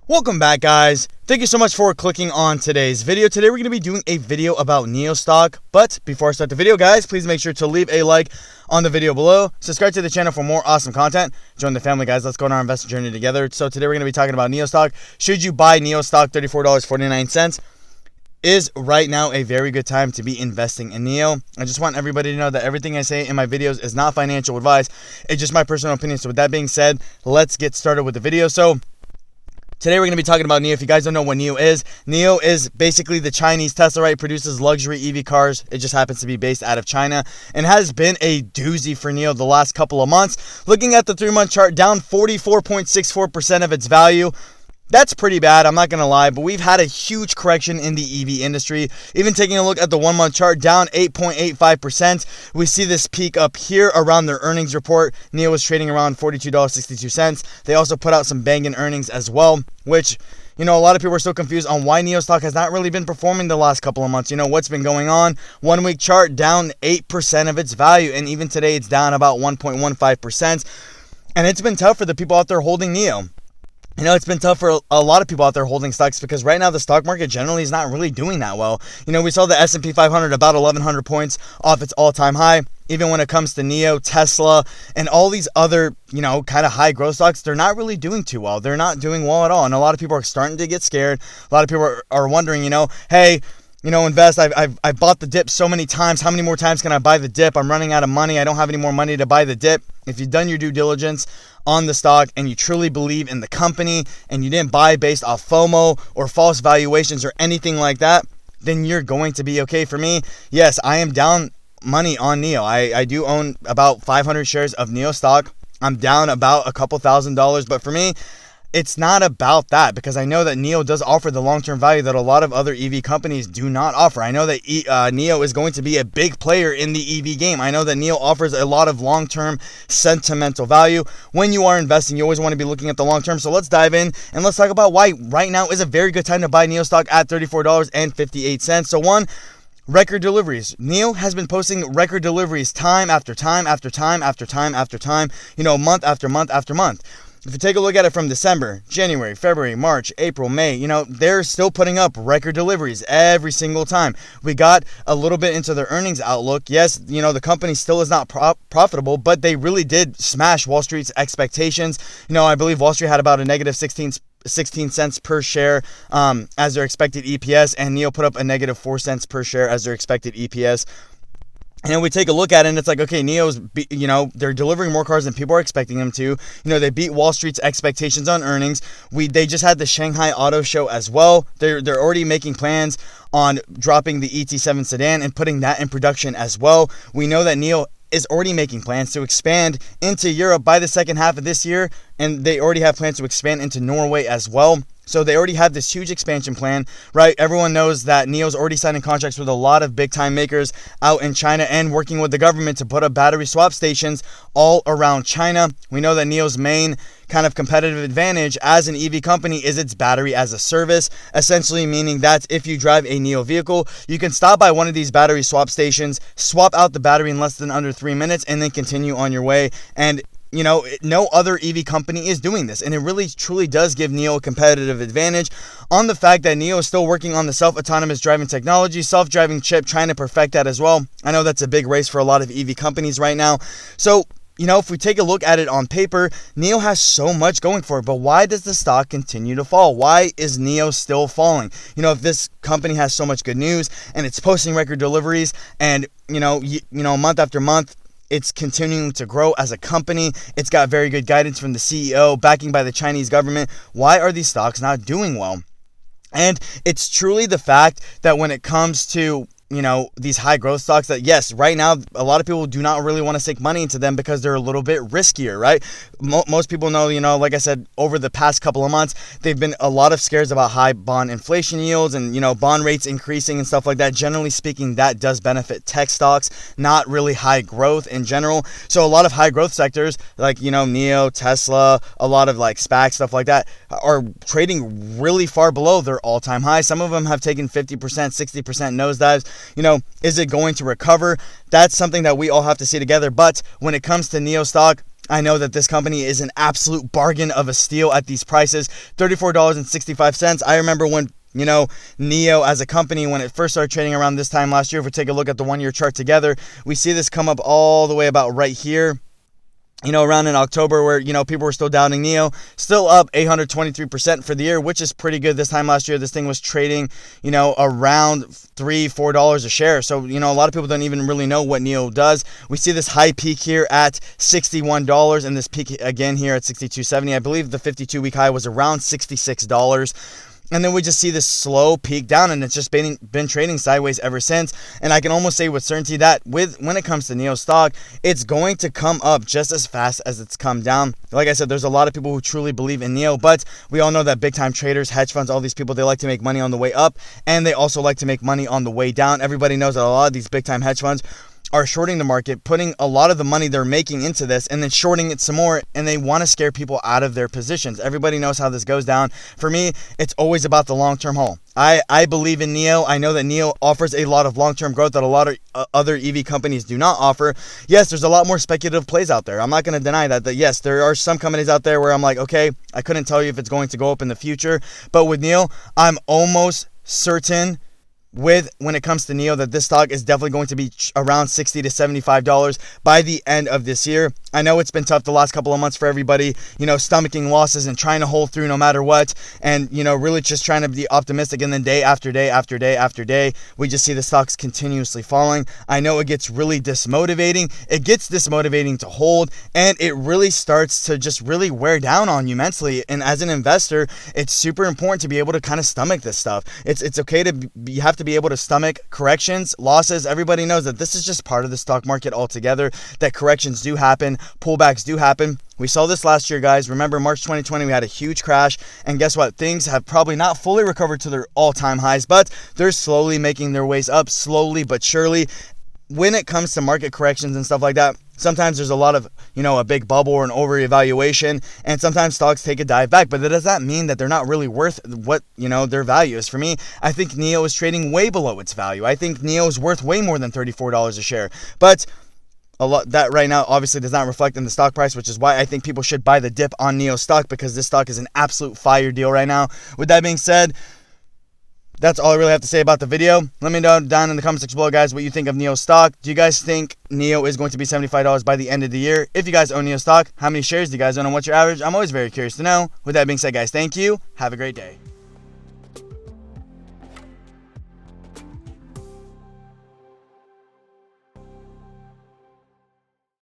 Welcome back, guys. Thank you so much for clicking on today's video. Today we're going to be doing a video about Nio Stock. But before I start the video, guys, please make sure to leave a like on the video below. Subscribe to the channel for more awesome content. Join the family, guys. Let's go on our investor journey together. So today we're going to be talking about Nio Stock. Should you buy Nio Stock? $34.49 is right now a very good time to be investing in Nio. I just want everybody to know that everything I say in my videos is not financial advice. It's just my personal opinion. So with that being said, let's get started with the video. So today we're going to be talking about Nio. If you guys don't know what Nio is basically the Chinese Tesla, right? It produces luxury EV cars. It just happens to be based out of China and has been a doozy for Nio the last couple of months. Looking at the 3-month chart, down 44.64% of its value. That's pretty bad, I'm not going to lie, but we've had a huge correction in the EV industry. Even taking a look at the 1-month chart, down 8.85%. We see this peak up here around their earnings report. Nio was trading around $42.62. They also put out some banging earnings as well, which, a lot of people are so confused on why Nio Stock has not really been performing the last couple of months. What's been going on? 1-week chart, down 8% of its value, and even today it's down about 1.15%. And it's been tough for the people out there holding Nio. It's been tough for a lot of people out there holding stocks because right now the stock market generally is not really doing that well. We saw the S&P 500 about 1,100 points off its all-time high. Even when it comes to Nio, Tesla, and all these other, kind of high growth stocks, they're not really doing too well. They're not doing well at all. And a lot of people are starting to get scared. A lot of people are wondering, hey, invest. I've bought the dip so many times. How many more times can I buy the dip? I'm running out of money. I don't have any more money to buy the dip. If you've done your due diligence on the stock and you truly believe in the company and you didn't buy based off FOMO or false valuations or anything like that, then you're going to be okay. For me, yes, I am down money on Nio. I do own about 500 shares of Nio stock. I'm down about a couple $1,000s, but for me, it's not about that because I know that Nio does offer the long-term value that a lot of other EV companies do not offer. I know that Nio is going to be a big player in the EV game. I know that Nio offers a lot of long-term sentimental value. When you are investing, you always want to be looking at the long-term. So let's dive in and let's talk about why right now is a very good time to buy Nio stock at $34.58. So one, record deliveries. Nio has been posting record deliveries time after time after time after time after time, month after month after month. If you take a look at it from December, January, February, March, April, May, they're still putting up record deliveries every single time. We got a little bit into their earnings outlook. Yes, the company still is not profitable, but they really did smash Wall Street's expectations. I believe Wall Street had about a negative 16 cents per share as their expected EPS, and Nio put up a negative 4 cents per share as their expected EPS. And then we take a look at it and it's like, okay, Nio's, they're delivering more cars than people are expecting them to. They beat Wall Street's expectations on earnings. They just had the Shanghai Auto Show as well. They're already making plans on dropping the ET7 sedan and putting that in production as well. We know that Nio is already making plans to expand into Europe by the second half of this year, and they already have plans to expand into Norway as well. So they already have this huge expansion plan, right? Everyone knows that Nio's already signing contracts with a lot of big time makers out in China and working with the government to put up battery swap stations all around China. We know that Nio's main kind of competitive advantage as an EV company is its battery as a service, essentially meaning that if you drive a Nio vehicle, you can stop by one of these battery swap stations, swap out the battery in less than under 3 minutes, and then continue on your way. And no other EV company is doing this, and it really truly does give Nio a competitive advantage on the fact that Nio is still working on the self-autonomous driving technology, self-driving chip, trying to perfect that as well. I know that's a big race for a lot of EV companies right now. So, if we take a look at it on paper, Nio has so much going for it, but why does the stock continue to fall? Why is Nio still falling? If this company has so much good news and it's posting record deliveries and, month after month, it's continuing to grow as a company. It's got very good guidance from the CEO, backing by the Chinese government. Why are these stocks not doing well? And it's truly the fact that when it comes to these high growth stocks that, yes, right now, a lot of people do not really want to sink money into them because they're a little bit riskier, right? Most people know, like I said, over the past couple of months, they've been a lot of scares about high bond inflation yields and, bond rates increasing and stuff like that. Generally speaking, that does benefit tech stocks, not really high growth in general. So a lot of high growth sectors like, Nio, Tesla, a lot of like SPAC, stuff like that are trading really far below their all-time high. Some of them have taken 50%, 60% nosedives. Is it going to recover? That's something that we all have to see together. But when it comes to Nio stock, I know that this company is an absolute bargain of a steal at these prices, $34.65. I remember when Nio as a company, when it first started trading around this time last year, if we take a look at the 1-year chart together, we see this come up all the way about right here. Around in October where, people were still doubting Nio, still up 823% for the year, which is pretty good. This time last year, this thing was trading, around $3-4 a share. So, a lot of people don't even really know what Nio does. We see this high peak here at $61 and this peak again here at $62.70. I believe the 52-week high was around $66. And then we just see this slow peak down, and it's just been trading sideways ever since. And I can almost say with certainty that when it comes to Nio stock, it's going to come up just as fast as it's come down. Like I said, there's a lot of people who truly believe in Nio, but we all know that big time traders, hedge funds, all these people, they like to make money on the way up, and they also like to make money on the way down. Everybody knows that a lot of these big time hedge funds are shorting the market, putting a lot of the money they're making into this and then shorting it some more, and they want to scare people out of their positions. Everybody knows how this goes down. For me, it's always about the long-term hold. I believe in Nio. I know that Nio offers a lot of long-term growth that a lot of other EV companies do not offer. Yes, there's a lot more speculative plays out there. I'm not going to deny that yes, there are some companies out there where I'm like, okay, I couldn't tell you if it's going to go up in the future. But with Nio, I'm almost certain when it comes to Nio that this stock is definitely going to be around $60 to $75 by the end of this year. I know it's been tough the last couple of months for everybody, stomaching losses and trying to hold through no matter what, and really just trying to be optimistic, and then day after day after day after day, we just see the stocks continuously falling. I know it gets really dismotivating. It gets dismotivating to hold, and it really starts to just really wear down on you mentally. And as an investor, it's super important to be able to kind of stomach this stuff. It's okay to you have to be able to stomach corrections, losses. Everybody knows that this is just part of the stock market altogether, that corrections do happen, pullbacks do happen. We saw this last year, guys. Remember, March 2020, we had a huge crash, and guess what? Things have probably not fully recovered to their all-time highs, but they're slowly making their ways up, slowly but surely. When it comes to market corrections and stuff like that, sometimes there's a lot of, a big bubble or an over-evaluation, and sometimes stocks take a dive back, but that does not mean that they're not really worth what, their value is. For me, I think Nio is trading way below its value. I think Nio is worth way more than $34 a share, but a lot that right now obviously does not reflect in the stock price, which is why I think people should buy the dip on Nio stock, because this stock is an absolute fire deal right now. With that being said, that's all I really have to say about the video. Let me know down in the comment section below, guys, what you think of Nio stock. Do you guys think Nio is going to be $75 by the end of the year? If you guys own Nio stock, how many shares do you guys own and what's your average? I'm always very curious to know. With that being said, guys, thank you. Have a great day.